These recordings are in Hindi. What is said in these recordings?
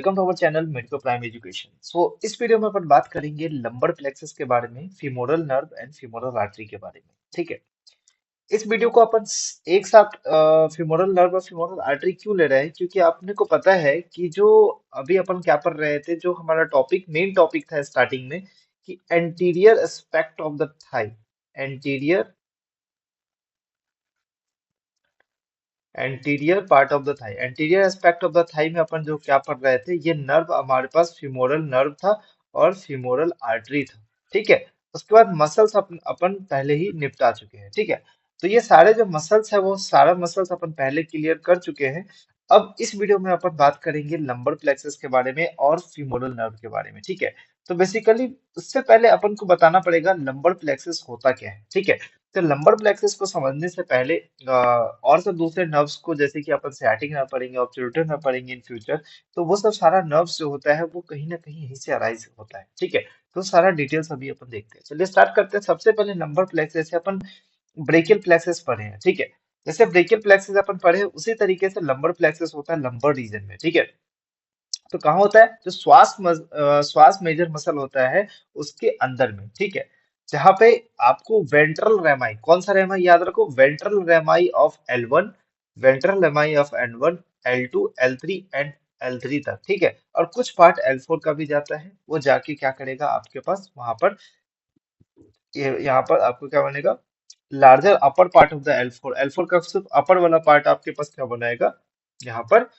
Welcome to our channel medico prime education. इस वीडियो में अपन बात करेंगे लंबर प्लेक्सस के बारे में, femoral nerve and femoral artery के बारे में। ठीक है। इस वीडियो को अपन एक साथ फीमोरल नर्व और फीमोरल आर्टरी क्यों ले रहे हैं, क्योंकि आपने को पता है कि जो अभी अपन क्या पढ़ रहे थे, जो हमारा टॉपिक मेन टॉपिक था स्टार्टिंग में, कि anterior aspect of the thigh. Anterior anterior part of the thigh, anterior aspect of the thigh में अपन जो क्या पढ़ रहे थे, ये नर्व हमारे पास फीमोरल नर्व था और फीमोरल आर्टरी था। ठीक है। उसके बाद मसल्स अपन पहले ही निपटा चुके हैं। ठीक है। तो ये सारे जो मसल्स है वो सारा मसल्स अपन पहले क्लियर कर चुके हैं। अब इस वीडियो में अपन बात करेंगे लंबर प्लेक्सस के बारे में और फीमोरल नर्व के बारे में। ठीक है। तो बेसिकली उससे पहले अपन को बताना पड़ेगा लंबर प्लेक्सस होता क्या है। ठीक है। तो लंबर प्लेक्सस को समझने से पहले और सब दूसरे नर्व्स को, जैसे कि अपन सciatic नर्व पढ़ेंगे, ऑब्ट्यूरेटर नर्व पढ़ेंगे इन फ्यूचर, तो वो सब सारा नर्व्स जो होता है वो कहीं ना कहीं यहीं से अराइज होता है। ठीक है। तो सारा डिटेल्स अभी अपन देखते हैं। चलिए स्टार्ट करते हैं। सबसे पहले लंबर प्लेक्सस से अपन ब्रेकियल प्लेक्सस पढ़े हैं। ठीक है। जैसे ब्रेकियल प्लेक्सस अपन पढ़े हैं, उसी तरीके से लंबर प्लेक्सस होता है लंबर रीजन में। ठीक है। तो कहाँ होता है? जो श्वास मेजर मसल होता है उसके अंदर में। ठीक है। जहां पे आपको वेंट्रल रेमाई, कौन सा रेमाई याद रखो? Ventral रेमाई of L1, ventral रेमाई of N1, L2, L3 and L3 तक। ठीक है। और कुछ पार्ट L4 का भी जाता है। वो जाके क्या करेगा आपके पास वहां पर, ये यहाँ पर आपको क्या बनेगा? Larger upper part of the L4। L4 का सिर्फ अपर वाला पार्ट आपके पास क्या बनाएगा? यहाँ पर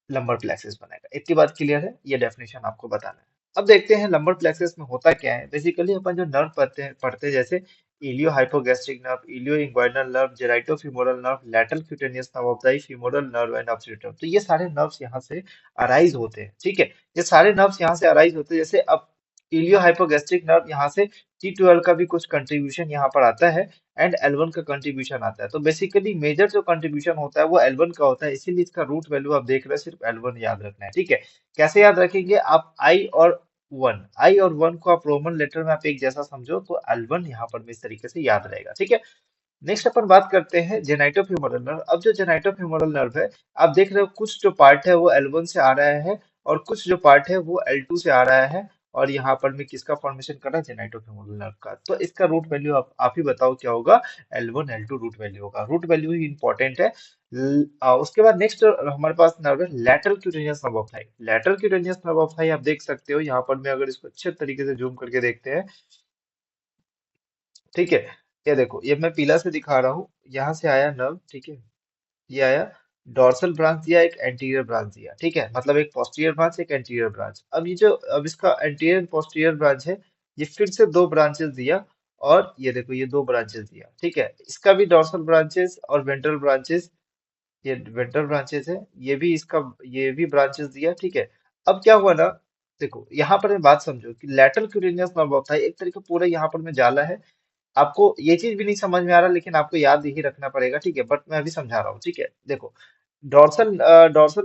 लंबर प्लेक्सस बनाएगा। इतनी बात क्लियर है? ये डेफिनेशन आपको बताना है। अब देखते हैं लंबर प्लेक्सस में होता क्या है। बेसिकली अपन जो नर्व पढ़ते हैं जैसे ilio hypogastric nerve, ilio inguinal nerve, genito femoral nerve, lateral cutaneous nerve of the femoral nerve and obturator, तो ये सारे नर्व्स यहाँ से अराइज होते हैं। ठीक है। ये सारे नर्व्स यहाँ से अराइज होते हैं। जैसे अब इलियो हाइपोगैस्ट्रिक नर्व यहाँ से T12 का भी कुछ कंट्रीब्यूशन यहाँ पर आता है एंड L1 का कंट्रीब्यूशन आता है। तो बेसिकली मेजर जो कंट्रीब्यूशन होता है वो L1 का होता है, इसीलिए इसका रूट वैल्यू आप देख रहे हैं, सिर्फ L1 याद रखना है। ठीक है। कैसे याद रखेंगे आप? आई और वन को आप रोमन लेटर में आप एक जैसा समझो, तो L1 यहाँ पर भी इस तरीके से याद रहेगा। ठीक है। नेक्स्ट अपन बात करते हैं जेनाइटोफीमोरल नर्व। अब जो जेनाइटोफीमोरल नर्व है, आप देख रहे हो कुछ जो पार्ट है वो L1 से आ रहा है और कुछ जो पार्ट है वो L2 से आ रहा है। और यहाँ पर मैं किसका फॉर्मेशन कर रहा है? जेनाइटोफीमोरल नर्व का। तो इसका रूट वैल्यू आप ही बताओ क्या होगा? L1 L2 रूट वैल्यू होगा। रूट वैल्यू ही इंपॉर्टेंट है। उसके बाद नेक्स्ट हमारे पास नर्व है lateral cutaneous nerve of thigh. Lateral cutaneous nerve of thigh आप देख सकते हो यहाँ पर। मैं अगर इसको अच्छे तरीके से जूम करके देखते हैं, ठीक है, ये देखो, ये मैं पीला से दिखा रहा हूँ। यहाँ से आया नर्व। ठीक है। ये आया, डॉर्सल ब्रांच दिया, एक एंटीरियर ब्रांच दिया। ठीक है। मतलब एक पोस्टीरियर ब्रांच, एक एंटीरियर ब्रांच। अब इसका एंटीरियर पोस्टीरियर ब्रांच है, ये फिर से दो ब्रांचेस दिया। और ये देखो, ये दो ब्रांचेस दिया। ठीक है। इसका भी डॉर्सल ब्रांचेस और वेंट्रल ब्रांचेस, ये वेंट्रल ब्रांचेस है। ये भी ब्रांचेस दिया। ठीक है। अब क्या हुआ ना, देखो यहाँ पर मैं बात समझो कि lateral cutaneous nerve of thigh एक तरीके पूरा यहाँ पर में जाला है। आपको ये चीज भी नहीं समझ में आ रहा, लेकिन आपको याद ही रखना पड़ेगा। ठीक है। बट मैं अभी समझा रहा हूँ। ठीक है। देखो, डॉर्सल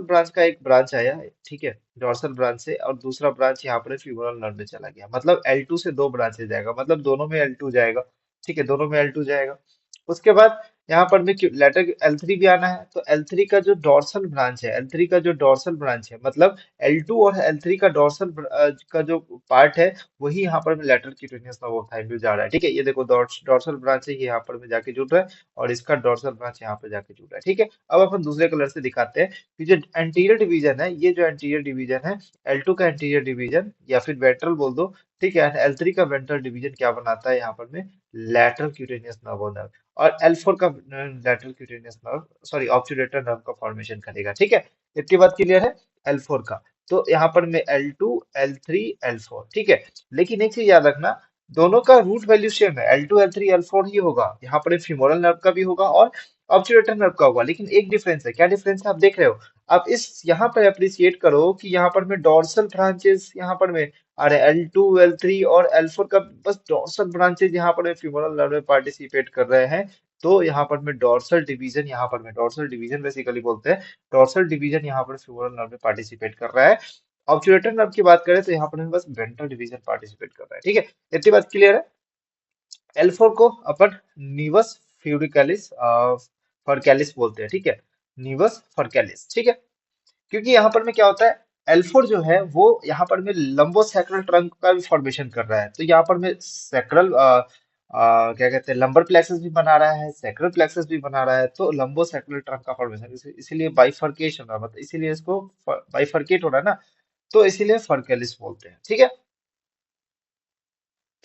ब्रांच का एक ब्रांच आया है। ठीक है। डॉर्सल ब्रांच से, और दूसरा ब्रांच यहाँ पर फ्यूमरल नर्व में चला गया। मतलब L2 से दो ब्रांचेस जाएगा, मतलब दोनों में L2 जाएगा। ठीक है। दोनों में L2 जाएगा। उसके बाद यहाँ पर में लेटर L3 भी आना है। तो L3 का जो डॉर्सल ब्रांच है, L3 का जो डॉर्सल ब्रांच है, मतलब L2 और L3 का डॉर्सल का जो पार्ट है, वही यहाँ पर lateral cutaneous nerve of thigh में जा रहा है। ठीक है। ये देखो, डॉर्सल ब्रांच है, ये यहाँ पर में जाके जुड़ रहा है और इसका डॉर्सल ब्रांच यहाँ पे जाके जुड़ रहा है। ठीक है। अब अपन दूसरे कलर से दिखाते हैं कि जो एंटीरियर डिवीजन है, ये जो एंटीरियर डिवीजन है, L2 का एंटीरियर डिवीजन या फिर वेंट्रल बोल दो। ठीक है। L3 का वेंट्रल डिवीजन क्या बनाता है यहाँ पर में? Lateral cutaneous nerve. और L4 का lateral cutaneous nerve, sorry, obturator nerve का फॉर्मेशन करेगा। ठीक है। इतनी बात क्लियर है L4 का? तो यहाँ पर में L2, L3, L4। ठीक है। लेकिन एक चीज याद रखना, दोनों का रूट वैल्यू सेम है। L2, L3, L4 ही होगा। यहाँ पर फीमोरल नर्व का भी होगा और ऑब्ट्यूरेटर नर्व का होगा। लेकिन एक डिफरेंस है। क्या डिफरेंस है? आप देख रहे हो। आप इस यहाँ पर अप्रिसिएट करो कि यहाँ पर में डॉर्सल ब्रांचेस यहाँ पर में, अरे L2, L3 और L4 का बस डॉर्सल ब्रांचेज यहाँ पर फ्यूमरल नर्व में पार्टिसिपेट कर रहे हैं। तो यहाँ पर में डॉर्सल डिवीजन, यहाँ पर में डॉर्सल डिवीजन बेसिकली बोलते हैं, डॉर्सल डिवीजन यहाँ पर फ्यूमरल नर्व में पार्टिसिपेट कर रहा है। ऑब्ट्यूरेटर नर्व की बात करें तो यहाँ पर में बस वेंट्रल डिवीजन पार्टिसिपेट कर रहा है। ठीक है। इतनी बात क्लियर है? L4 को अपन नीवस फ्यूरिकलिस फॉरकैलिस बोलते हैं। ठीक है। नीवस फॉरकैलिस। ठीक है। क्योंकि यहाँ पर में क्या होता है, L4 जो है वो यहाँ पर में लंबोसेक्रल ट्रंक का भी फॉर्मेशन कर रहा है। तो यहाँ पर में सेक्रल क्या कहते हैं, लंबर प्लेक्सस भी बना रहा है, सेक्रल प्लेक्सस भी बना रहा है। तो लंबोसेक्रल ट्रंक का फॉर्मेशन, इसीलिए बाइफर्केशन हो रहा है, मतलब इसीलिए इसको बाइफर्केट हो रहा है ना, तो इसीलिए फर्केलिस बोलते हैं। ठीक है,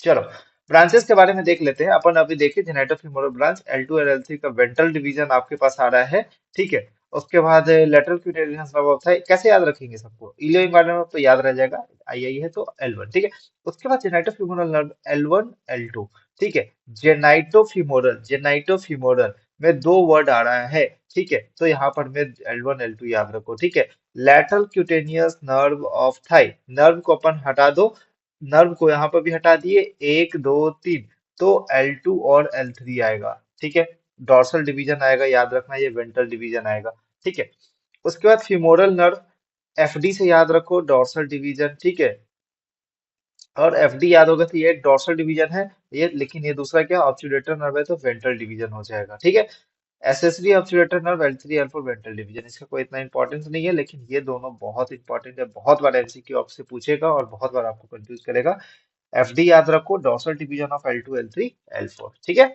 चलो ब्रांचेस के बारे में देख लेते हैं। अपन अभी देखिए जेनेटोफीमोरल ब्रांच L2 और L3 का वेंट्रल डिवीजन आपके पास आ रहा है। ठीक है, उसके बाद lateral cutaneous nerve of thigh, कैसे याद रखेंगे सबको, इलियो इन्वायरमेंट तो याद रह जाएगा, आई आई है तो L1। ठीक है, उसके बाद जेनेटोफीमोरल नर्व L1 L2। ठीक है, जेनाइटोफीमोरल, जेनाइटोफीमोरल में दो वर्ड आ रहा है। ठीक है, तो यहाँ पर मैं L1 L2 याद रखो। ठीक है, lateral cutaneous nerve of thigh, nerve को अपन हटा दो, नर्व को यहाँ पर भी हटा दिए, एक दो तीन, तो L2 और L3 आएगा। ठीक है, डॉर्सल डिवीजन आएगा, याद रखना ये वेंट्रल डिवीजन आएगा। ठीक है, उसके बाद फीमोरल नर्व, FD से याद रखो, डॉर्सल डिवीजन। ठीक है, और FD याद होगा तो ये डॉर्सल डिवीजन है ये, लेकिन ये दूसरा क्या ऑब्ट्यूरेटर नर्व है, तो वेंट्रल डिवीजन हो जाएगा। ठीक है, SSD obturator nerve, L3 L4 ventral division, इसका कोई इतना इंपॉर्टेंस नहीं है, लेकिन ये दोनों बहुत इंपॉर्टेंट है, बहुत बार MCQ आपसे पूछेगा और बहुत बार आपको कंफ्यूज करेगा। FD याद रखो, dorsal division of L2 L3 L4। ठीक है,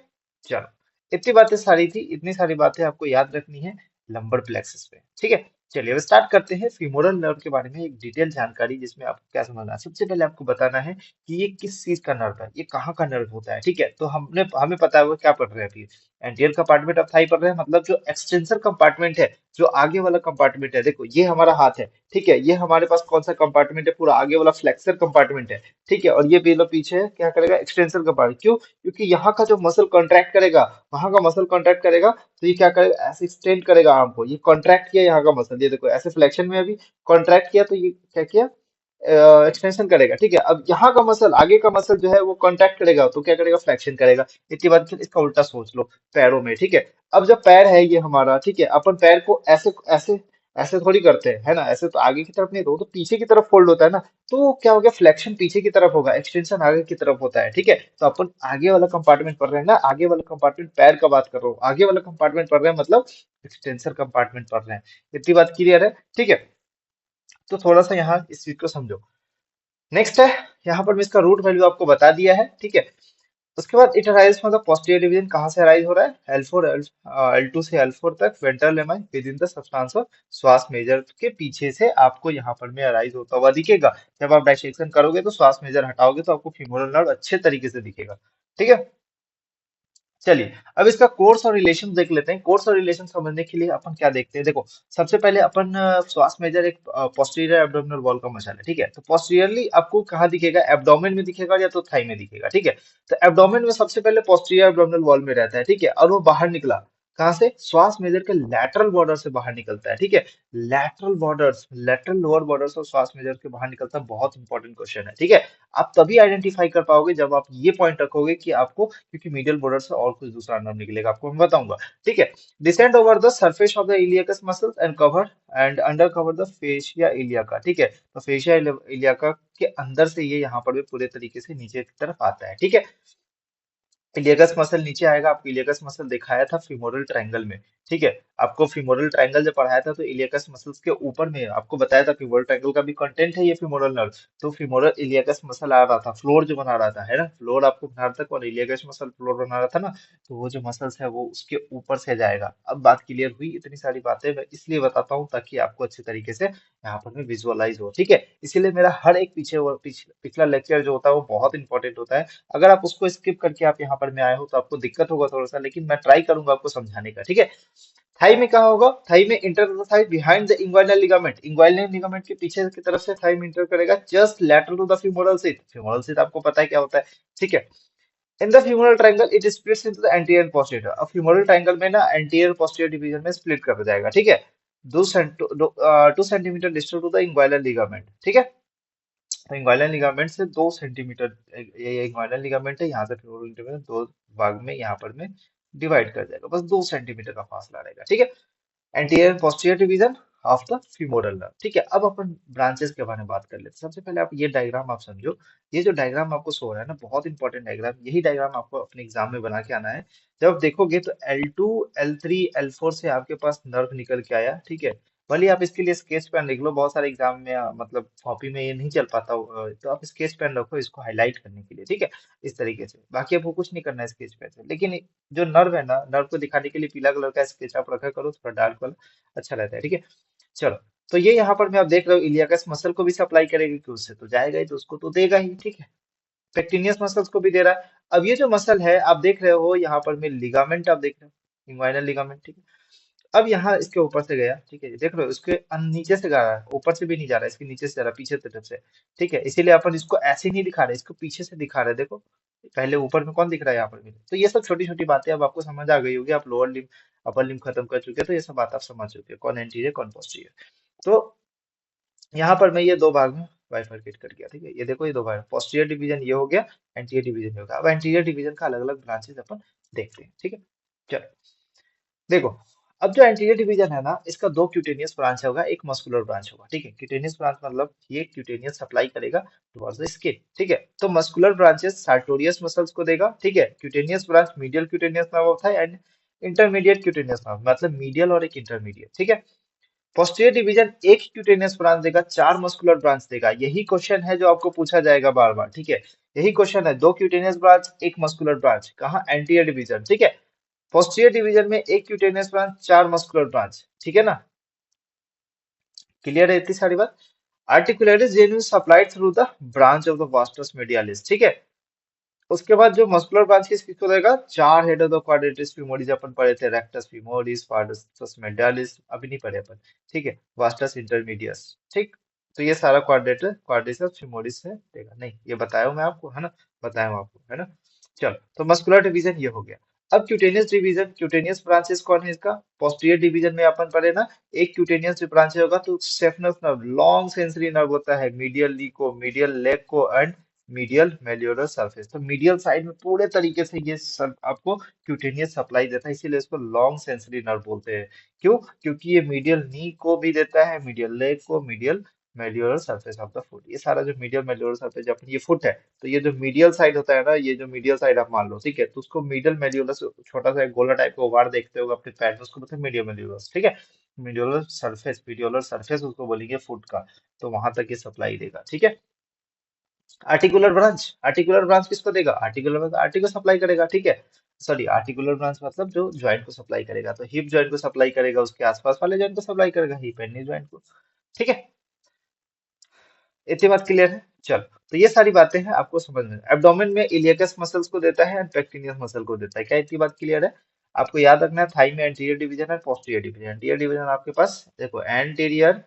चलो इतनी बातें सारी थी, इतनी सारी बातें आपको याद रखनी है लंबर प्लेक्सस पे। ठीक है, चलिए अब स्टार्ट करते हैं फीमोरल नर्व के बारे में एक डिटेल जानकारी, जिसमें आपको क्या समझना है। सबसे पहले आपको बताना है कि ये किस चीज का नर्व है, ये कहाँ का नर्व होता है। ठीक है, तो हमें पता है वो क्या पढ़ रहे हैं अभी, एंटीरियर कंपार्टमेंट ऑफ थाई पढ़ रहे हैं, मतलब जो एक्सटेंसर कंपार्टमेंट है, जो आगे वाला कंपार्टमेंट है। देखो ये हमारा हाथ है, ठीक है, ये हमारे पास कौन सा कंपार्टमेंट है, पूरा आगे वाला फ्लेक्सर कंपार्टमेंट है। ठीक है, और ये बेलो पीछे है, क्या करेगा, एक्सटेंसर कंपार्टमेंट। क्यों, क्योंकि यहाँ का जो मसल कॉन्ट्रैक्ट करेगा, वहां का मसल कॉन्ट्रैक्ट करेगा, तो ये क्या करेगा, ऐसे एक्सटेंड करेगा आर्म को। ये कॉन्ट्रैक्ट किया यहाँ का मसल, ये देखो ऐसे फ्लेक्शन में अभी कॉन्ट्रैक्ट किया, तो ये क्या किया, एक्सटेंशन करेगा। ठीक है, अब यहाँ का मसल, आगे का मसल जो है वो कॉन्ट्रैक्ट करेगा, तो क्या करेगा, फ्लेक्शन करेगा। इतनी बात, फिर इसका उल्टा सोच लो पैरों में। ठीक है, अब जब पैर है ये हमारा, ठीक है, अपन पैर को ऐसे ऐसे ऐसे थोड़ी करते हैं, है ना, ऐसे तो आगे की तरफ नहीं, तो पीछे की तरफ फोल्ड होता है ना। तो क्या हो गया, फ्लेक्शन पीछे की तरफ होगा, एक्सटेंशन आगे की तरफ होता है। ठीक है, तो अपन आगे वाला कंपार्टमेंट पढ़ रहे हैं ना, आगे वाला कंपार्टमेंट पैर का बात कर रहा हूँ, आगे वाला कंपार्टमेंट पढ़ रहे हैं मतलब एक्सटेंसर कंपार्टमेंट पढ़ रहे हैं। इतनी बात क्लियर है। ठीक है, तो थोड़ा सा यहाँ इस चीज को समझो। नेक्स्ट है, यहाँ पर मैं इसका रूट वैल्यू आपको बता दिया है। ठीक है, उसके बाद इट अराइज मतलब पोस्टीरियर डिवीजन कहाँ से अराइज हो रहा है, L4 L2 से L4 तक ventral laminae within the substance of psoas major के पीछे से आपको यहाँ पर में अराइज होता हुआ दिखेगा। जब आप डाइसेक्शन करोगे तो श्वास मेजर हटाओगे तो आपको फीमोरल नर्व अच्छे तरीके से दिखेगा। ठीक है, चलिए अब इसका कोर्स और रिलेशन देख लेते हैं। कोर्स और रिलेशन समझने के लिए अपन क्या देखते हैं, देखो सबसे पहले अपन श्वास मेजर एक पोस्टीरियर एब्डोमिनल वॉल का मसल है। ठीक है, तो पोस्टीरियरली आपको कहाँ दिखेगा, एब्डोमेन में दिखेगा या तो थाई में दिखेगा। ठीक है, तो एब्डोमेन में सबसे पहले पोस्टीरियर एब्डोमिनल वॉल में रहता है। ठीक है, और वो बाहर निकला कहाँ से, श्वास मेजर के लैटरल बॉर्डर से बाहर निकलता है। ठीक है, lateral borders, lateral lower borders और श्वास मेजर के बाहर निकलता है, बहुत इंपॉर्टेंट क्वेश्चन है। ठीक है, आप तभी आइडेंटिफाई कर पाओगे जब आप ये पॉइंट रखोगे कि आपको, क्योंकि मीडियल बॉर्डर से और कुछ दूसरा नाम निकलेगा, आपको मैं बताऊंगा। ठीक है, descend over the surface of the iliacus muscles and cover and under cover the fascia iliaca. ठीक है, तो फेशिया इलियाका के अंदर से ये यहाँ पर भी पूरे तरीके से नीचे की तरफ आता है। ठीक है, इलियकस मसल नीचे आएगा, आपको इलियकस मसल दिखाया था फीमोरल ट्रायंगल में। ठीक है, आपको फीमोरल ट्रायंगल जब पढ़ाया था तो इलियकस मसल्स के ऊपर में आपको बताया था फीमोरल ट्रायंगल का भी कंटेंट है ये फीमोरल नर्व। तो फीमोरल इलियकस मसल आ रहा था, फ्लोर जो बना रहा था, है ना, फ्लोर आपको बना रहा था, और इलियकस मसल फ्लोर बना रहा था ना, तो वो जो मसल्स है वो उसके ऊपर से जाएगा। अब बात क्लियर हुई, इतनी सारी बातें मैं इसलिए बताता हूँ ताकि आपको अच्छे तरीके से यहाँ पर में विजुअलाइज हो। ठीक है, इसीलिए मेरा हर एक पिछला लेक्चर जो होता है वो बहुत इंपॉर्टेंट होता है। अगर आप उसको स्किप करके आप यहाँ पर में आए हो तो आपको दिक्कत होगा थोड़ा सा, लेकिन मैं ट्राई करूंगा आपको समझाने का। ठीक है, थाई में कहा होगा, थाई में enter the thigh behind the inguinal ligament, inguinal ligament के पीछे की तरफ से थाई में इंटर करेगा, just lateral to the femoral sheath. Femoral sheath आपको पता है क्या होता है। ठीक है, in the femoral triangle it splits into the anterior and posterior. अब फीमोरल ट्रायंगल में ना एंटीरियर पोस्टीरियर डिवीजन में स्प्लिट कर जाएगा। ठीक है, 2 centimetre distal to the inguinal ligament. ठीक है, तो इंग्वाइनल लिगामेंट से 2 सेंटीमीटर, ये इंग्वाइनल लिगामेंट है, यहाँ से फ्लोरल लिगामेंट दो भाग में यहाँ पर में डिवाइड कर जाएगा, बस 2 सेंटीमीटर का फासला रहेगा। ठीक है, anterior and posterior division of the femoral nerve. ठीक है, अब अपन ब्रांचेस के बारे में बात कर लेते हैं। सबसे पहले आप ये डायग्राम आप समझो, ये जो डायग्राम आपको शो हो रहा है ना, बहुत इंपॉर्टेंट डायग्राम, यही डायग्राम आपको अपने एग्जाम में बना के आना है। जब आप देखोगे तो L2 L3 L4 से आपके पास नर्व निकल के आया। ठीक है, भले आप इसके लिए स्केच पेन लिख लो, बहुत सारे एग्जाम में मतलब कॉपी में ये नहीं चल पाता तो आप स्केच पेन रखो इसको हाईलाइट करने के लिए, ठीक है। इस तरीके से बाकी आपको कुछ नहीं करना है स्केच पेन से, लेकिन जो नर्व है ना, नर्व को दिखाने के लिए पीला कलर का स्केच आप रखा करो, थोड़ा डार्क वाला अच्छा रहता है, ठीक है। चलो, तो ये यहाँ पर मैं आप देख रहे हो इलियाकस मसल को भी सप्लाई करेगा, कि उससे तो जाएगा ही, तो उसको तो देगा ही, ठीक है। पेक्टिनियस मसल्स को भी दे रहा है। अब ये जो मसल है आप देख रहे हो यहाँ पर में लिगामेंट आप देख रहे हो, इंग्वाइनल लिगामेंट, ठीक है। अब यहाँ इसके ऊपर से गया, ठीक है, देख रहे हो इसके नीचे से जा रहा है, ऊपर से भी नहीं जा रहा है, इसके नीचे से जा रहा है, पीछे की तरफ से, ठीक है। इसीलिए अपन इसको ऐसे नहीं दिखा रहे, इसको पीछे से दिखा रहे हैं, देखो। पहले ऊपर में कौन दिख रहा है, यहाँ पर भी। तो ये सब छोटी छोटी बातें अब आपको समझ आ गई होगी, आप लोअर लिम्ब अपर लिम्ब खत्म कर चुके हैं, तो ये सब बात आप समझ चुके हैं, कौन एंटीरियर कौन पोस्टीरियर। तो यहाँ पर मैं ये दो भाग में बाइफरकेट कर गया, ठीक है। ये देखो, ये दो भाग, पोस्टीरियर डिवीजन ये हो गया, एंटीरियर डिवीजन ये हो गया। अब एंटीरियर डिवीजन का अलग अलग ब्रांचेस अपन देखते हैं, ठीक है। चलो, देखो, अब जो एंटीरियर डिवीजन है ना, इसका दो क्यूटेनियस ब्रांच होगा, एक मस्कुलर ब्रांच होगा, ठीक है। क्यूटेनियस ब्रांच मतलब ये क्यूटेनियस सप्लाई करेगा टुवर्ड्स द स्किन, ठीक है। तो मस्कुलर ब्रांचेस सार्टोरियस मसल्स को देगा, ठीक है। Cutaneous branch medial cutaneous nerve होता है, एंड इंटरमीडिएट क्यूटेनियस नर्व, मतलब मीडियल और एक इंटरमीडिएट, ठीक है। पोस्टीरियर डिवीजन एक क्यूटेनियस ब्रांच देगा, चार मस्कुलर ब्रांच देगा। यही क्वेश्चन है जो आपको पूछा जाएगा बार बार, ठीक है। यही क्वेश्चन है, दो क्यूटेनियस ब्रांच एक मस्कुलर ब्रांच, कहाँ, एंटीरियर डिवीजन, ठीक है। पोस्टीरियर डिवीजन में एक क्यूटेनियस ब्रांच चार मस्कुलर ब्रांच, ठीक है ना। क्लियर है इतनी सारी बात। Articularis genus supplied through the branch of the vastus medialis, ठीक है। उसके बाद जो मस्कुलर ब्रांच किसको देगा, चार हेड ऑफ द क्वाड्रिटेस फीमोरिस अपन पढ़े थे, रेक्टस फीमोरिस, वास्टस मीडियालिस, अभी नहीं पढ़े अपन, ठीक है। वास्टस इंटरमीडियस, ठीक। तो ये सारा क्वाड्रिसेप्स फीमोरिस से देगा, नहीं ये बताया हूं मैं आपको, है ना, बताया हूं आपको, है ना। चलो, तो मस्कुलर डिवीजन ये हो गया। अब क्यूटेनियस डिवीजन, क्यूटेनियस ब्रांचेस कौन है इसका, पोस्टीरियर डिवीजन में अपन पढ़े ना, एक क्यूटेनियस ब्रांच होगा, तो सेफनस नर्व, लॉन्ग सेंसरी नर्व होता है, मीडियली को, मीडियल लेग को, एंड मीडियल मेल्योरल सरफेस, तो मीडियल साइड में पूरे तरीके से ये सब आपको क्यूटेनियस सप्लाई देता है, इसीलिए इसको लॉन्ग सेंसरी नर्व बोलते हैं। क्यों, क्योंकि ये मीडियल नी को भी देता है, मीडियल लेग को, medial malleolar surface of the foot, ये सारा जो मीडियल मेल्योरल सरफेस अपनी ये फुट है, तो ये जो मीडियल साइड होता है ना, ये जो मीडियल साइड आप मान लो, ठीक है, तो उसको मीडियल मेल्योरस, छोटा सा एक गोला टाइप का ओवार देखते हो अपने पैर में, उसको बोलते हैं मीडियल मेल्योरस, ठीक है। मीडियोलर सरफेस उसको बोलेंगे फुट का, तो वहां तक ये सप्लाई देगा, ठीक है। आर्टिकुलर ब्रांच किसको देगा, आर्टिकुलर ब्रांच आर्टी को सप्लाई करेगा, ठीक है। सॉरी, आर्टिकुलर ब्रांच मतलब जो ज्वाइंट को सप्लाई करेगा, तो हिप ज्वाइंट को सप्लाई करेगा, उसके आसपास वाले ज्वाइंट को सप्लाई करेगा, हिप एंड नी ज्वाइंट को, ठीक है। इतनी बात क्लियर है, चलो। तो ये सारी बातें हैं आपको समझ में। एब्डोमेन में इलियकस मसल्स को देता है एंड पेक्टिनियस मसल को देता है, क्या इतनी बात क्लियर है। आपको याद रखना है, थाई में एंटीरियर डिवीजन है, पोस्टीरियर डिवीजन। एंटीरियर डिवीजन आपके पास देखो, एंटीरियर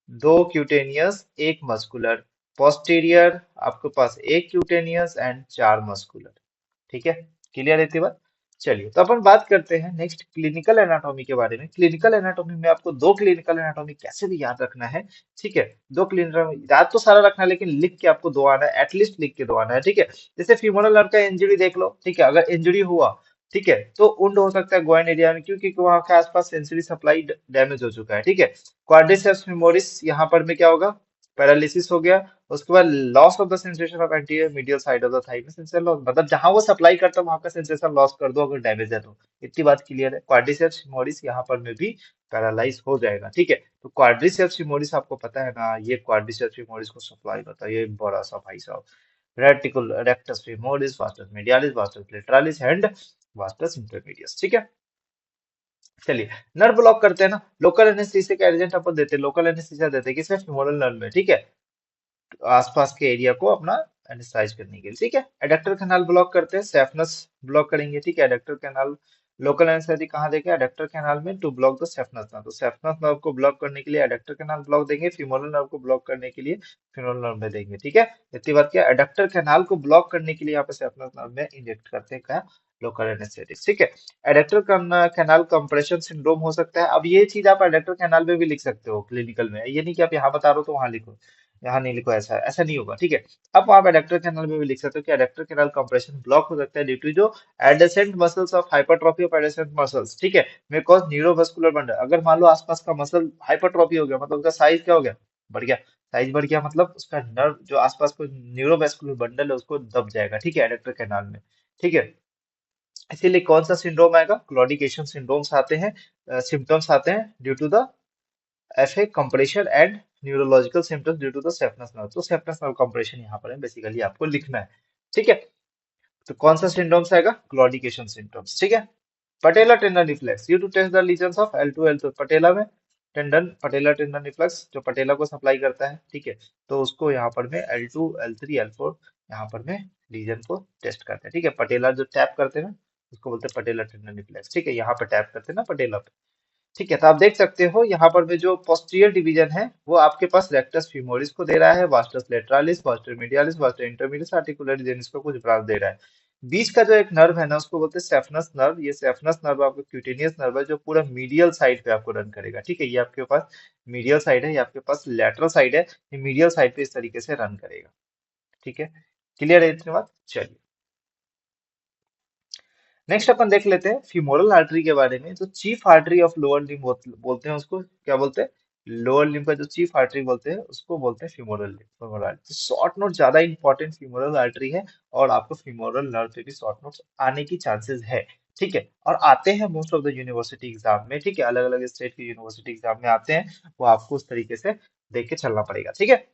दो क्यूटेनियस एक मस्कुलर, पोस्टीरियर आपके पास एक क्यूटेनियस एंड चार मस्कुलर, ठीक है। क्लियर है इतनी बात। चलिए, तो अपन बात करते हैं नेक्स्ट क्लिनिकल एनाटॉमी के बारे में। क्लिनिकल एनाटॉमी में आपको दो क्लिनिकल एनाटॉमी कैसे भी याद रखना है, ठीक है। दो क्लिनिकल याद तो सारा रखना है, लेकिन लिख के आपको दो आना है, एटलीस्ट लिख के दो आना है, ठीक है। जैसे फीमोरल नर्व का इंजरी देख लो, ठीक है, अगर इंजरी हुआ, ठीक है, तो उंड हो सकता है ग्वाइन एरिया में, क्योंकि वहां के आसपास सेंसरी सप्लाई डैमेज हो चुका है, ठीक है। क्वाड्रिसेप्स फेमोरिस यहाँ पर में क्या होगा, पैरालिसिस हो गया। उसके बाद loss of the sensation of anterior medial side of the thigh में सेंसेशन लॉस, मतलब जहां वो सप्लाई करता है वहां का सेंसेशन लॉस कर दो अगर डैमेज है तो। इतनी बात क्लियर है। क्वाड्रिसेप्स फेमोरिस यहाँ पर में भी पैरालाइज हो जाएगा, ठीक है। तो क्वाड्रिसेप्स फेमोरिस आपको पता है ना, ये क्वाड्रिसेप्स फेमोरिस को सप्लाई करता है, ये बड़ा सा भाई साहब, रेटिकुल rectus femoris, vastus medialis, vastus lateralis and vastus intermedius, ठीक है। चलिए, नर्व ब्लॉक करते हैं ना, लोकल एनेस्थीसिया एजेंट अपन देते हैं, लोकल एनेस्थीसिया देते हैं किसमें, फीमोरल नर्व में, ठीक है, आसपास के एरिया को अपना एनेस्थाइज करने के लिए, ठीक है। एडक्टर कैनाल ब्लॉक करते हैं, सेफनस ब्लॉक करेंगे, ठीक है। एडक्टर कैनाल लोकल एनेस्थेटिक कहाँ देंगे, एडक्टर कैनाल में, टू ब्लॉक द सेफनस नर्व, तो सेफनस नर्व को ब्लॉक करने के लिए एडक्टर कैनाल ब्लॉक देंगे, फीमोरल नर्व को ब्लॉक करने के लिए फीमोरल नर्व में देंगे, ठीक है। इतनी बात क्या, एडक्टर कैनाल को ब्लॉक करने के लिए यहाँ पे सेफनस नर्व में इंजेक्ट करते हैं क्या, लोकल एनेस्थेटिक्स, ठीक है। एडक्टर कैनाल कंप्रेशन सिंड्रोम हो सकता है। अब ये चीज आप एडक्टर कैनाल में भी लिख सकते हो क्लिनिकल में, ये नहीं कि आप यहाँ बता रहे हो तो वहां लिखो, यहाँ नहीं लिखो, ऐसा ऐसा नहीं होगा, ठीक है। अब आप एडेक्टर कैनाल में भी लिख सकते हो कि एडेक्टर कैनाल कंप्रेशन ब्लॉक हो सकता है ड्यू टू जो adjacent muscles of hypertrophy of adjacent muscles, ठीक है, मे कॉज न्यूरोवास्कुलर बंडल। अगर मान लो आसपास का मसल हाइपरट्रॉफी हो गया, मतलब उसका साइज क्या हो गया, बढ़ गया। साइज बढ़ गया मतलब उसका नर्व जो आसपास को न्यूरोवास्कुलर बंडल है उसको दब जाएगा, ठीक है, एडेक्टर कैनाल में, ठीक है। इसीलिए कौन सा सिंड्रोम आएगा, क्लॉडिकेशन सिंड्रोम्स आते हैं, सिम्टम्स आते हैं due to the F A compression and neurological symptoms due to the saphenous nerve. तो सेफनेस नर्व कंप्रेशन यहाँ पर है बेसिकली आपको लिखना है। ठीक है, तो कौन सा सिंड्रोम्स आएगा, क्लॉडिकेशन सिंड्रोम्स। ठीक है, patella tendon reflex you to test the lesions of L2 L2, patella में टेंडन, पटेला टेंडन रिफ्लेक्स जो पटेला को सप्लाई करता है। ठीक है, तो उसको यहाँ पर में L2 L3 L4 यहाँ पर में लीजन को टेस्ट करते हैं। ठीक है, पटेला जो टैप करते हैं ना उसको बोलते हैं पटेला टेंडन रिफ्लेक्स। ठीक है, यहाँ पर टैप करते हैं ना पटेला पे। ठीक है, तो आप देख सकते हो यहाँ पर में जो पोस्टीरियर डिवीजन है वो आपके पास रेक्टस फीमोरिस को दे रहा है, vastus lateralis, vastus medialis, vastus intermedius, articular genus को कुछ ब्रांच दे रहा है। बीच का जो एक नर्व है ना उसको बोलते हैं सेफनस नर्व। ये सेफनस नर्व आपका क्यूटेनियस नर्व है जो पूरा मीडियल साइड पे आपको रन करेगा। ठीक है, ये आपके पास मीडियल साइड है, ये आपके पास लेटरल साइड है, ये मीडियल साइड पे इस तरीके से रन करेगा। ठीक है, क्लियर है इतनी बात। चलिए नेक्स्ट अपन देख लेते हैं फीमोरल आर्टरी के बारे में। जो chief artery of lower limb बोलते हैं उसको क्या बोलते हैं, लोअर लिम्ब का जो चीफ आर्टरी बोलते हैं उसको बोलते हैं femoral limb, femoral artery. Short note ज्यादा इंपॉर्टेंट फीमोरल आर्टरी है और आपको फीमोरल नर्व पे भी शॉर्ट नोट्स आने की चांसेस है। ठीक है, और आते हैं most of the university exam में। ठीक है, अलग अलग स्टेट की यूनिवर्सिटी एग्जाम में आते हैं, वो आपको उस तरीके से देख के चलना पड़ेगा। ठीक है,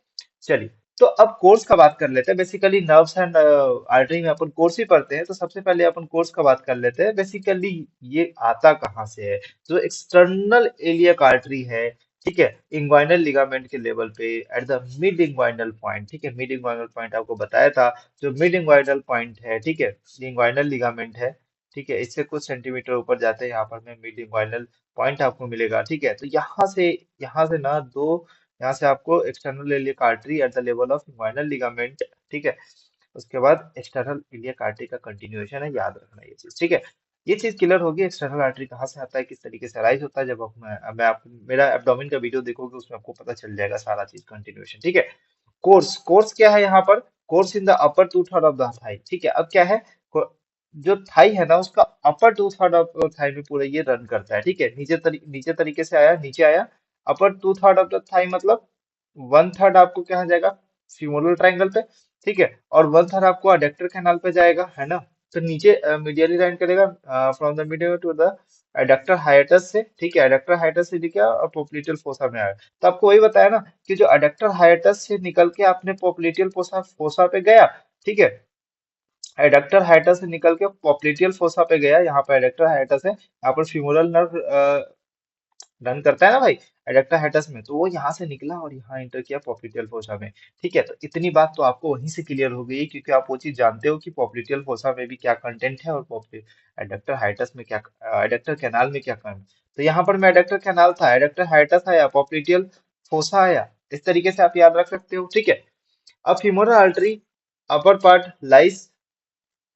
चलिए तो अब कोर्स का बात कर लेते हैं। बेसिकली नर्व्स एंड आर्टरी में अपन कोर्स ही पढ़ते हैं, तो सबसे पहले अपन कोर्स का बात कर लेते हैं। बेसिकली ये आता कहाँ से है, जो एक्सटर्नल एलियक आर्टरी है। ठीक है, इंग्वाइनल लिगामेंट के लेवल पे at the mid inguinal point. ठीक है, मिड इंग्वाइनल पॉइंट आपको बताया था, जो मिड इंग्वाइनल पॉइंट है। ठीक है, इंग्वाइनल लिगामेंट है। ठीक है, इससे कुछ सेंटीमीटर ऊपर जाते हैं यहाँ पर में मिड इंग्वाइनल पॉइंट आपको मिलेगा। ठीक है, तो यहाँ से ना दो, यहाँ से आपको external iliac artery at the level of inguinal ligament. ठीक है, उसके बाद एक्सटर्नल इलियक आर्टरी का कंटिन्यूएशन है, याद रखना ये चीज। ठीक है, ये चीज क्लियर होगी, एक्सटर्नल आर्टरी कहाँ से आता है, किस तरीके से अराइज होता है। जब मैं आप मेरा एब्डोमेन का वीडियो देखोगे उसमें आपको पता चल जाएगा सारा चीज कंटिन्यूएशन। ठीक है, कोर्स, कोर्स क्या है यहाँ पर, course in the upper two third of the thigh. ठीक है, अब क्या है, जो थाई है ना उसका अपर टू थर्ड ऑफ थाई में पूरा ये रन करता है। ठीक है, नीचे तरीके से आया, नीचे आया, upper two third of the thigh मतलब वन थर्ड आपको क्या हो जाएगा, फ्यूमरल ट्रायंगल पे। ठीक है, और वन थर्ड आपको अडेक्टर कैनाल पे जाएगा, है ना। तो नीचे मीडियली रन करेगा from the medium to the adductor hiatus से। ठीक है, एडक्टर हाइटस से निकला और पोप्लिटियल फोसा में आया। तो आपको वही बताया ना कि जो एडक्टर हाइटस से निकल के आपने पोप्लिटियल फोसा फोसा पे गया। ठीक है, एडक्टर हाइटस से निकल के पॉप्लिटियल फोसा पे गया, यहाँ पे एडक्टर हाइटस है, यहाँ पर फ्यूमरल नर्व रन करता है ना भाई एडक्टर हाइटस में, तो वो यहाँ से निकला और यहाँ इंटर किया पॉप्लिटियल फोसा में। ठीक है, तो इतनी बात तो आपको वहीं से क्लियर हो गई, क्योंकि आप वो चीज जानते हो कि पॉप्लिटियल फोसा में भी क्या कंटेंट है और एडक्टर हाइटस में क्या, एडक्टर कैनाल में क्या करना। तो यहाँ पर में एडक्टर कैनाल था, एडक्टर हाइटस आया, पॉप्लिटियल फोसा आया, इस तरीके से आप याद रख सकते हो। ठीक है, अब femoral artery upper part lies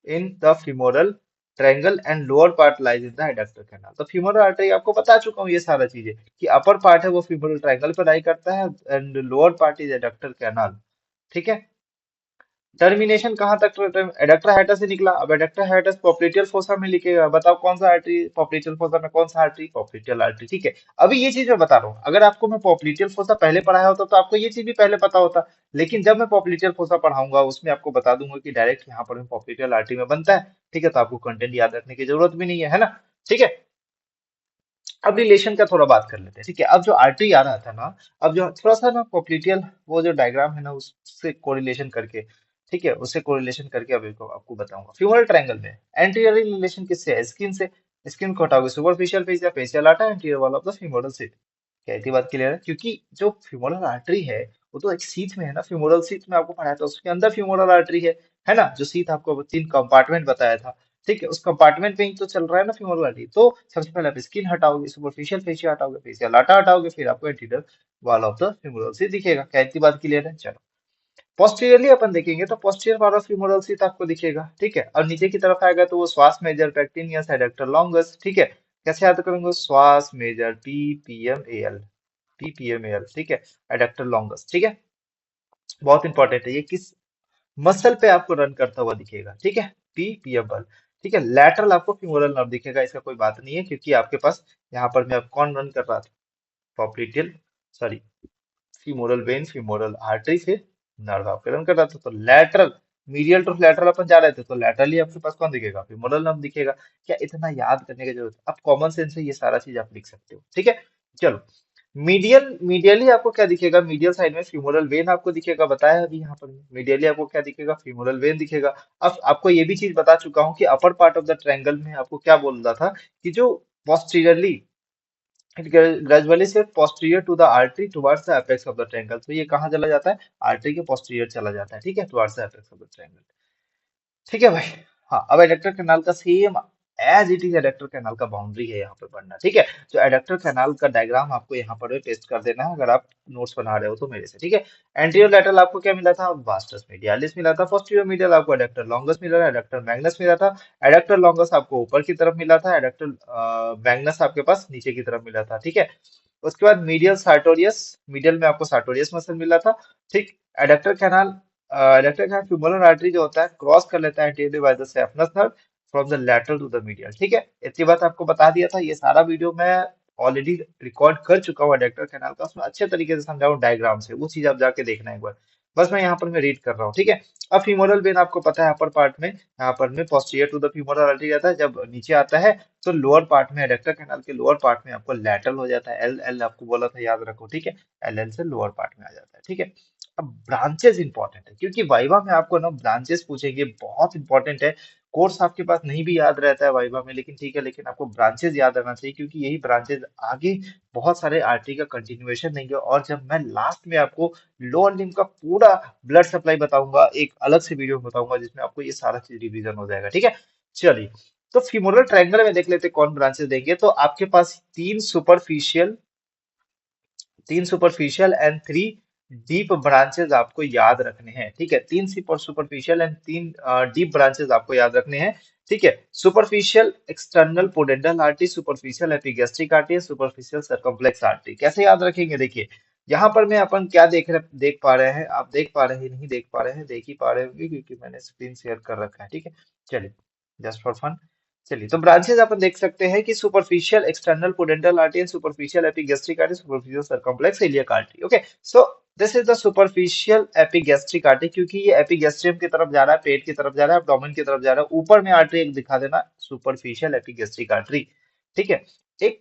in the femoral triangle and lower part lies in the adductor canal। तो femoral artery आपको बता चुका हूँ ये सारा चीजें, कि अपर पार्ट है वो femoral triangle पर लाई करता है and lower part is adductor canal. ठीक है, टर्मिनेशन कहाँ तक, एडक्टर हाइटस से निकला, अब एडक्टर हाइटस पॉप्लिटियल फोसा में लिखेगा। बताओ कौन सा आर्टरी, पॉप्लिटियल फोसा में कौन सा आर्टरी, पॉप्लिटियल आर्टरी। ठीक है, अभी ये चीज मैं बता रहा हूँ, अगर आपको मैं पॉप्लिटियल फोसा पहले पढ़ाया होता तो आपको ये चीज भी पहले पता होता। लेकिन जब मैं पॉप्लिटियल फोसा पढ़ाऊंगा उसमें आपको बता दूंगा कि डायरेक्ट यहाँ पर पॉप्लिटियल आर्टरी में बनता है। ठीक है, तो आपको कंटेंट याद रखने की जरूरत भी नहीं है ना। ठीक है, अब रिलेशन का थोड़ा बात कर लेते हैं। ठीक है, अब जो आर्टरी आ रहा था ना, अब जो थोड़ा सा ना पॉप्लिटियल वो जो डायग्राम है ना उससे कोरिलेशन करके, ठीक है, उससे कोरिलेशन करके अभी को आपको बताऊंगा। फ्यूमरल ट्रायंगल में एंटीरियर रिलेशन किससे है, स्किन से। स्किन को हटाओगे सुपरफिशियल फेस या फेशियल आटा anterior wall of the femoral seat. क्या इतनी बात क्लियर है, क्योंकि जो फ्यूमरल आर्टरी है वो तो एक सीथ में है ना, फ्यूमरल सीथ में आपको पढ़ाया था, उसके अंदर फ्यूमरल आर्टरी है ना, जो सीथ आपको तीन कंपार्टमेंट बताया था। ठीक है, उस कंपार्टमेंट में ही तो चल रहा है ना फीमोरल आर्टरी। तो सबसे पहले आप स्किन हटाओगे, सुपरफिशियल फेशिया हटाओगे, फेशियल आटा हटाओगे, फिर आपको anterior wall of the femoral sheath दिखेगा। क्या इतनी बात क्लियर है, चलो। पोस्टीरियरली अपन देखेंगे तो पोस्टीरियर वाला फीमोरल सीथ आपको दिखेगा। ठीक है, और नीचे की तरफ आएगा तो वो श्वास मेजर पेक्टिनियस एडक्टर लॉन्गस। ठीक है, कैसे याद करेंगे, श्वास मेजर पीपीएमएल। ठीक है, एडक्टर लॉन्गस। ठीक है, बहुत इंपॉर्टेंट है, ये किस मसल पे आपको रन करता हुआ दिखेगा। ठीक है, पीपीएम बल। ठीक है, लैटरल आपको फीमोरल नर्व दिखेगा, इसका कोई बात नहीं है, क्योंकि आपके पास यहाँ पर में अब कौन रन कर रहा था, popliteal, sorry, femoral when, femoral artery, फिर नर्व आपके रन कर रहा था। तो लैटरल, मीडियल टू लैटरल अपन जा रहे थे, तो लैटरली आपके पास कौन दिखेगा, फीमोरल नर्व दिखेगा। क्या इतना याद करने की जरूरत है, अब कॉमन सेंस से ये सारा चीज आप लिख सकते हो। ठीक है, चलो मीडियली आपको क्या दिखेगा, मीडियल साइड में फीमोरल वेन आपको दिखेगा, बताया है अभी यहाँ पर। मीडियली आपको क्या दिखेगा, फीमोरल वेन दिखेगा। अब आपको ये भी चीज बता चुका हूँ कि upper part of the triangle में आपको क्या बोल रहा था, कि जो पोस्टीरियरली इट ग्रेजुअली से posterior to the artery towards the apex of the triangle, तो ये कहाँ चला जाता है, आर्टरी के पोस्टीरियर चला जाता है, ठीक है, towards the apex of the triangle. ठीक है भाई। हाँ, अब एडेक्टर कैनाल का same as it is adductor canal का बाउंड्री है यहाँ पे पढ़ना, ठीक है। तो एडेक्टर कैनाल का डायग्राम आपको यहाँ पर पेस्ट कर देना है, अगर आप नोट्स बना रहे हो तो मेरे से, ठीक है। एंटीरियर लेटरल आपको क्या मिला था, वास्टस मीडियालिस मिला था। पोस्टीरियर मीडियल आपको एडेक्टर लॉन्गस मिला था, एडेक्टर मैग्नस मिला था। एडेक्टर लॉन्गस आपको ऊपर की तरफ मिला था, एडेक्टर मैग्नस आपके पास नीचे की तरफ मिला था, ठीक है। उसके बाद मीडियल सार्टोरियस, मीडियल में आपको सार्टोरियस मसल मिला था, ठीक। Adductor canal, adductor canal femoral artery जो होता है क्रॉस कर लेता है anteriorly by the saphenous nerve from the lateral to the medial, ठीक है। इतनी बात आपको बता दिया था, ये सारा वीडियो मैं ऑलरेडी रिकॉर्ड कर चुका हूँ एडेक्टर कैनाल का, उसमें अच्छे तरीके से समझाऊँ डायग्राम से, वो चीज आप जाके देखना एक बार। बस मैं यहाँ पर मैं रीड कर रहा हूँ, ठीक है। अब फीमोरल वेन आपको पता है अपर पार्ट में, यहाँ पर में posterior to the femoral artery रहता है, जब नीचे आता है तो लोअर पार्ट में, एडेक्टर कैनाल के लोअर पार्ट में आपको लैटरल हो जाता है, एल एल आपको बोला था याद रखो, ठीक है। एल एल से लोअर पार्ट में आ जाता है, ठीक है। अब ब्रांचेस इंपॉर्टेंट है, क्योंकि वाइवा में आपको ना ब्रांचेस पूछेंगे, बहुत इंपॉर्टेंट है। कोर्स आपके पास नहीं भी याद रहता है वाइवा में, लेकिन ठीक है, लेकिन आपको ब्रांचेस याद रहना चाहिए, क्योंकि यही ब्रांचेस आगे बहुत सारे आर्टरी का कंटिन्यूएशन देंगे। और जब मैं लास्ट में आपको लोअर लिम्ब का पूरा ब्लड सप्लाई बताऊंगा, एक अलग से वीडियो में बताऊंगा, जिसमें आपको ये सारा चीज रिवीजन हो जाएगा, ठीक है। चलिए, तो फीमोरल ट्रायंगल में देख लेते हैं कौन ब्रांचेस देंगे। तो आपके पास तीन superficial and three deep branches आपको याद रखने हैं, ठीक है। तीन सुपरफिशियल एंड तीन डीप ब्रांचेस आपको याद रखने हैं, ठीक है। Superficial external pudendal artery, superficial epigastric artery, superficial circumflex artery. कैसे याद रखेंगे, देखिए यहाँ पर मैं अपन क्या देख पा रहे हैं, आप देख पा रहे हैं, नहीं देख पा रहे हैं, देख ही पा रहे होंगे क्योंकि मैंने स्क्रीन शेयर कर रखा है, ठीक है। चलिए, जस्ट फॉर फन, चलिए, तो ब्रांचेस अपन देख सकते हैं कि superficial external pudendal artery and superficial epigastric artery, superficial circumflex iliac artery, okay. So this is the superficial epigastric artery, क्योंकि ये एपिगैस्ट्रियम की तरफ जा रहा है, पेट की तरफ जा रहा है, एब्डोमेन की तरफ जा रहा है। ऊपर में आर्टरी एक दिखा देना, सुपरफिशियल एपिगैस्ट्रिक आर्टरी, ठीक है। एक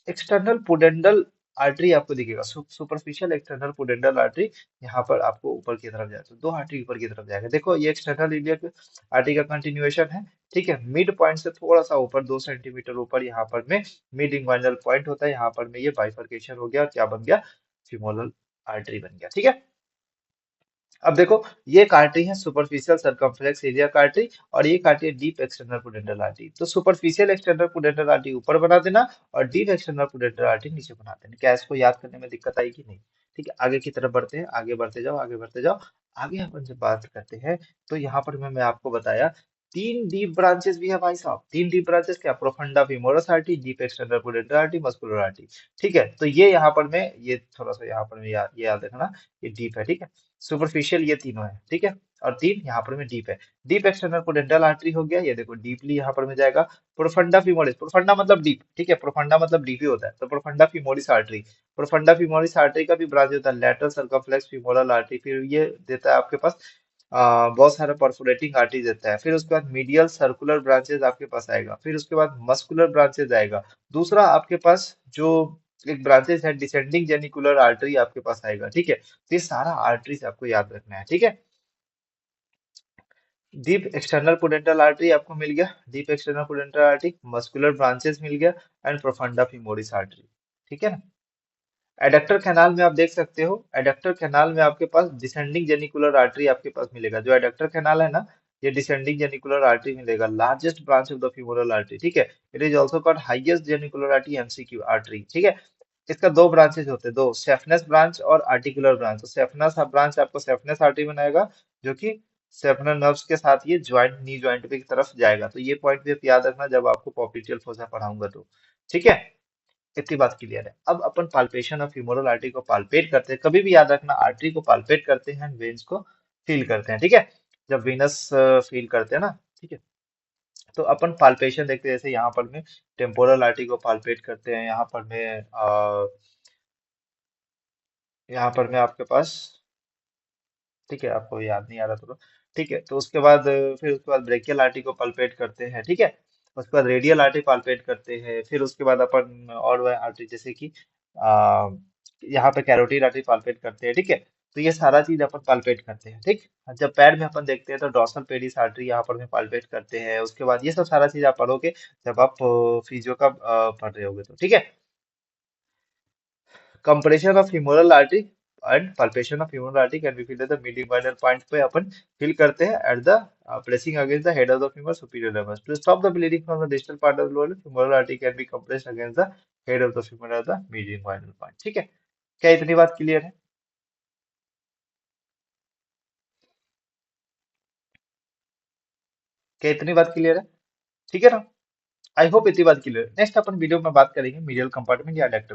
एक्सटर्नल पोडेंडल आर्टरी आपको दिखेगा, सुपरफिशियल एक्सटर्नल पोडेंडल आर्टरी, यहाँ पर आपको ऊपर की तरफ जाता है, दो आर्टरी ऊपर की तरफ जाएगा। देखो ये एक्सटर्नल इलियक आर्टरी का कंटिन्यूएशन है, ठीक है। मिड पॉइंट से थोड़ा सा ऊपर, 2 सेंटीमीटर ऊपर, यहाँ पर में मिड इंग्वाइनल पॉइंट होता है, यहाँ पर में ये बाइफर्केशन हो गया, क्या बन गया, फिमोरल आर्टरी बन गया, ठीक है। अब देखो, ये आर्टरी है सुपरफिशियल सर्कम्फ्लेक्स एरिया आर्टरी, और ये आर्टरी है डीप एक्सटर्नल पोडेंटल आर्टरी। तो सुपरफिशियल एक्सटर्नल पोडेंटल आर्टरी ऊपर बना देना, और डीप एक्सटर्नल पोडेंटल आर्टरी नीचे बना देना। क्या इसको याद करने में दिक्कत आएगी, नहीं, ठीक है। आगे की तरफ बढ़ते हैं, आगे बढ़ते जाओ, आगे बढ़ते जाओ। आगे अपन जब बात करते हैं, तो यहाँ पर मैं आपको बताया तीन डीप ब्रांचेस भी है भाई साहब। तीन डीप ब्रांचेस क्या, profunda femoris artery, deep external pudendal artery, muscular artery, ठीक है। तो ये यहाँ पर मैं, ये थोड़ा सा यहाँ पर मैं ये याद रखना, ये डीप है, ठीक है। सुपरफिशियल ये तीनों है, ठीक है। और तीन यहाँ पर में डीप है। डीप एक्सटर्नल पोडेंटल आर्टरी हो गया, ये देखो डीपली यहाँ पर में जाएगा। प्रोफंडा फीमोरिस, प्रोफंडा मतलब डीप, ठीक है, प्रोफंडा मतलब डीप ही होता है, तो profunda femoris artery, profunda femoris artery का भी ब्रांच होता है, लेटरल सर्कमफ्लेक्स फीमोरल आर्टरी। फिर ये देता है आपके पास बहुत सारा परफोरेटिंग आर्टरी देता है। फिर उसके बाद मीडियल सर्कुलर ब्रांचेस आपके पास आएगा, फिर उसके बाद मस्कुलर ब्रांचेस आएगा। दूसरा आपके पास जो एक ब्रांचेस है, डिसेंडिंग जेनिकुलर आर्टरी आपके पास आएगा, ठीक है। तो ये सारा आर्टरीज आपको याद रखना है, ठीक है। डीप एक्सटर्नल पोडेंटल आर्टरी आपको मिल गया, deep external pudendal artery, muscular branches मिल गया, एंड प्रोफंडा फीमोरिस आर्टरी, ठीक है ना। एडक्टर कैनाल में आप देख सकते हो, एडक्टर कैनाल में आपके पास डिसेंडिंग जेनिकुलर आर्टरी आपके पास मिलेगा। जो एडक्टर कैनाल है ना, ये डिसेंडिंग जेनिकुलर आर्टरी मिलेगा, largest branch of the femoral artery, ठीक है। It is also called highest genicular artery, MCQ artery, ठीक है। इसका दो ब्रांचेज होते हैं, दो, सेफनेस ब्रांच और आर्टिकुलर ब्रांच। तो सेफनेस ब्रांच आपको सेफनेस आर्टरी बनाएगा, जो कि सेफनल नर्व्स के साथ ये ज्वाइंट, नी ज्वाइंट की तरफ जाएगा। तो ये पॉइंट भी आप याद रखना जब आपको पॉप्लिटियल फोसा पढ़ाऊंगा तो, ठीक है। इतनी बात क्लियर है। अब अपन पाल्पेशन ऑफ फ्यूमरल आर्टरी को पाल्पेट करते हैं, कभी भी याद रखना, आर्टरी को पाल्पेट करते हैं, वेन्स को फील करते हैं, ठीक है। जब वेनस फील करते हैं ना, ठीक है, तो अपन पाल्पेशन देखते हैं, जैसे यहाँ पर में टेम्पोरल आर्टरी को पाल्पेट करते हैं, यहाँ पर में आपके पास, ठीक है, आपको याद नहीं आ रहा तो, ठीक है। तो उसके बाद फिर उसके बाद ब्रेकियल आर्टरी को पल्पेट करते हैं, ठीक है। उसके बाद रेडियल आर्टरी पल्पेट करते हैं, फिर उसके बाद अपन और वह आर्टरी जैसे कि आ, यहाँ पे कैरोटीड आर्टरी पाल्पेट करते हैं, ठीक है। तो ये सारा चीज अपन पाल्पेट करते हैं, ठीक। जब पैर में अपन देखते हैं तो डॉर्सल पेडिस आर्टरी यहाँ पर में पाल्पेट करते हैं। उसके बाद ये सब सारा चीज आप पढ़ोगे जब आप फिजियो का पढ़ रहे होगे तो, ठीक है। Compression of femoral artery and palpation of femoral artery can be felt at the mid-inguinal point पे अपन फील करते हैं at the pressing against the head of the femur superior lemmus. To stop the bleeding from the distal part of the lower limb, femoral artery can be compressed against the head of the femur at the mid-inguinal point. ठीक है, क्या इतनी बात क्लियर है? क्या इतनी बात क्लियर है? ठीक है ना? आई होप इतनी बात क्लियर है। नेक्स्ट अपन वीडियो में बात करेंगे मीडियल कंपार्टमेंट या अडक्टर